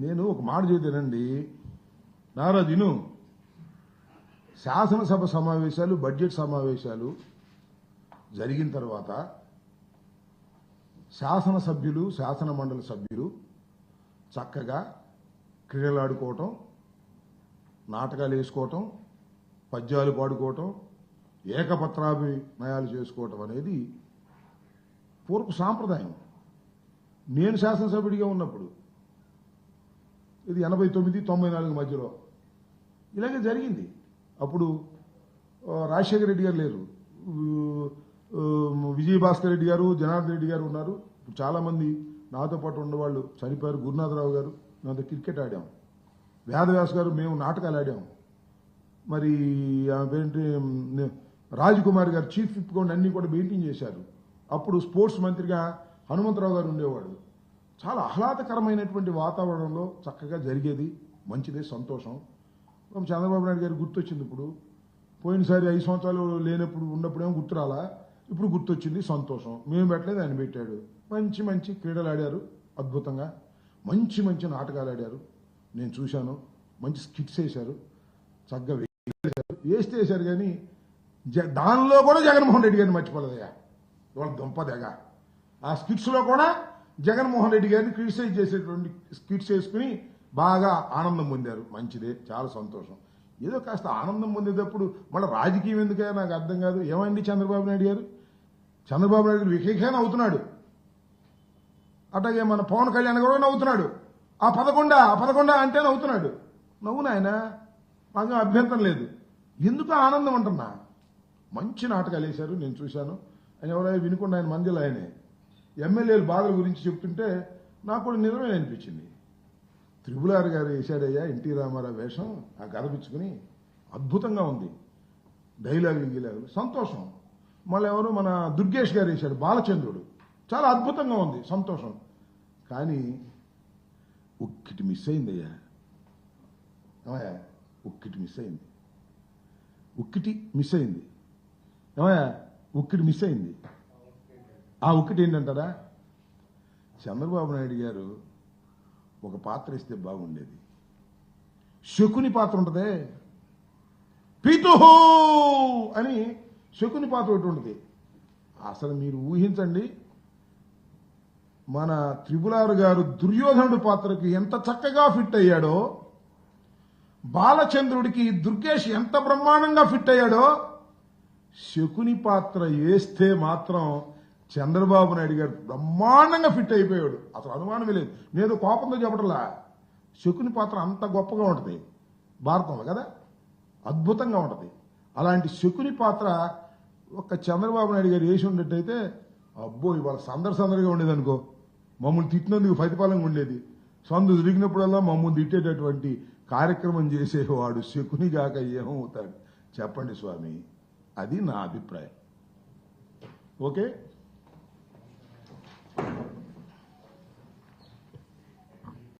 నేను ఒక మాట చెబుతానండి, నారాజు విను. శాసనసభ సమావేశాలు, బడ్జెట్ సమావేశాలు జరిగిన తర్వాత శాసనసభ్యులు, శాసన మండలి సభ్యులు చక్కగా క్రీడలు ఆడుకోవటం, నాటకాలు వేసుకోవటం, పద్యాలు పాడుకోవటం, ఏకపత్రాభినయాలు చేసుకోవటం అనేది పూర్వ సాంప్రదాయం. నేను శాసనసభ్యుడిగా ఉన్నప్పుడు ఇది 89, 94 మధ్యలో ఇలాగే జరిగింది. అప్పుడు రాజశేఖర రెడ్డి గారు లేరు, విజయభాస్కర్ రెడ్డి గారు, జనార్దన్ రెడ్డి గారు ఉన్నారు. ఇప్పుడు చాలామంది నాతో పాటు ఉన్నవాళ్ళు చనిపోయారు. గురునాథరావు గారు, నాతో క్రికెట్ ఆడాం. వేదవ్యాస్ గారు, మేము నాటకాలు ఆడాం. మరి ఏంటి రాజ్కుమార్ గారు చీఫ్ విప్గా అన్నీ కూడా మెయింటైన్ చేశారు. అప్పుడు స్పోర్ట్స్ మంత్రిగా హనుమంతరావు గారు ఉండేవాడు. చాలా ఆహ్లాదకరమైనటువంటి వాతావరణంలో చక్కగా జరిగేది. మంచిదే, సంతోషం. చంద్రబాబు నాయుడు గారు గుర్తొచ్చింది. ఇప్పుడు పోయినసారి 5 సంవత్సరాలు లేనప్పుడు ఉన్నప్పుడేమో గుర్తురాలా, ఇప్పుడు గుర్తొచ్చింది, సంతోషం. మేము పెట్టలేదు, ఆయన పెట్టాడు. మంచి మంచి క్రీడలు ఆడారు, అద్భుతంగా. మంచి మంచి నాటకాలు ఆడారు, నేను చూశాను. మంచి స్కిట్స్ వేశారు, చక్కగా వేస్తే వేశారు. కానీ దానిలో కూడా జగన్మోహన్ రెడ్డి గారిని మర్చిపోలేదయ్యా. వాళ్ళ దుంపదగా ఆ స్కిట్స్లో కూడా జగన్మోహన్ రెడ్డి గారిని క్రిటిసైజ్ చేసేటువంటి స్కిట్స్ వేసుకుని బాగా ఆనందం పొందారు. మంచిదే, చాలా సంతోషం. ఏదో కాస్త ఆనందం పొందేటప్పుడు మళ్ళీ రాజకీయం ఎందుకయ్యా నాకు అర్థం కాదు. ఏమండి చంద్రబాబు నాయుడు గారు? చంద్రబాబు నాయుడు గారు వికేఖే నవ్వుతున్నాడు, అట్లాగే మన పవన్ కళ్యాణ్ కూడా నవ్వుతున్నాడు. ఆ 11 అంటే నవ్వుతున్నాడు. నవ్వు నాయన, మాకు అభ్యంతరం లేదు. ఎందుకు ఆనందం అంటున్నా? మంచి నాటకాలు వేశారు, నేను చూశాను. ఆయన ఎవరైనా వినుకుండా ఆయన మందిలో ఆయనే ఎమ్మెల్యేల బాధల గురించి చెప్తుంటే నాకు కూడా నిజమే అనిపించింది. త్రిపులార్ గారు వేశాడయ్యా ఎన్టీ రామారావు వేషం, ఆ గదపించుకుని అద్భుతంగా ఉంది. డైలాగులు సంతోషం. మళ్ళీ ఎవరు మన దుర్గేష్ గారు వేశాడు బాలచంద్రుడు, చాలా అద్భుతంగా ఉంది, సంతోషం. కానీ ఒక్కటి మిస్ అయిందయ్యా, ఒక్కటి మిస్ అయింది. ఒక్కటి మిస్ అయింది. ఆ ఒక్కటి ఏంటంటారా? చంద్రబాబు నాయుడు గారు ఒక పాత్ర ఇస్తే బాగుండేది. శకుని పాత్ర ఉంటుందే, పితుహు అని శకుని పాత్ర ఒకటి ఉంటుంది. అసలు మీరు ఊహించండి, మన త్రిపులార్ గారు దుర్యోధనుడి పాత్రకి ఎంత చక్కగా ఫిట్ అయ్యాడో, బాలచంద్రుడికి దుర్గేష్ ఎంత బ్రహ్మాండంగా ఫిట్ అయ్యాడో, శకుని పాత్ర వేస్తే మాత్రం చంద్రబాబు నాయుడు గారు బ్రహ్మాండంగా ఫిట్ అయిపోయాడు. అసలు అనుమానమే లేదు. నేను కోపంతో చెప్పటంలా, శకుని పాత్ర అంత గొప్పగా ఉంటుంది భారతంలో కదా, అద్భుతంగా ఉంటుంది. అలాంటి శకుని పాత్ర ఒక్క చంద్రబాబు నాయుడు గారు వేసి ఉండేట్టయితే అబ్బో ఇవాళ సందడిగా ఉండేది అనుకో. మమ్మల్ని తిట్టినందుకు ప్రతిఫలంగా ఉండేది. సందు తిరిగినప్పుడల్లా మమ్మల్ని తిట్టేటటువంటి కార్యక్రమం చేసేవాడు శకుని గాక ఏమవుతాడు చెప్పండి స్వామి. అది నా అభిప్రాయం. ఓకే.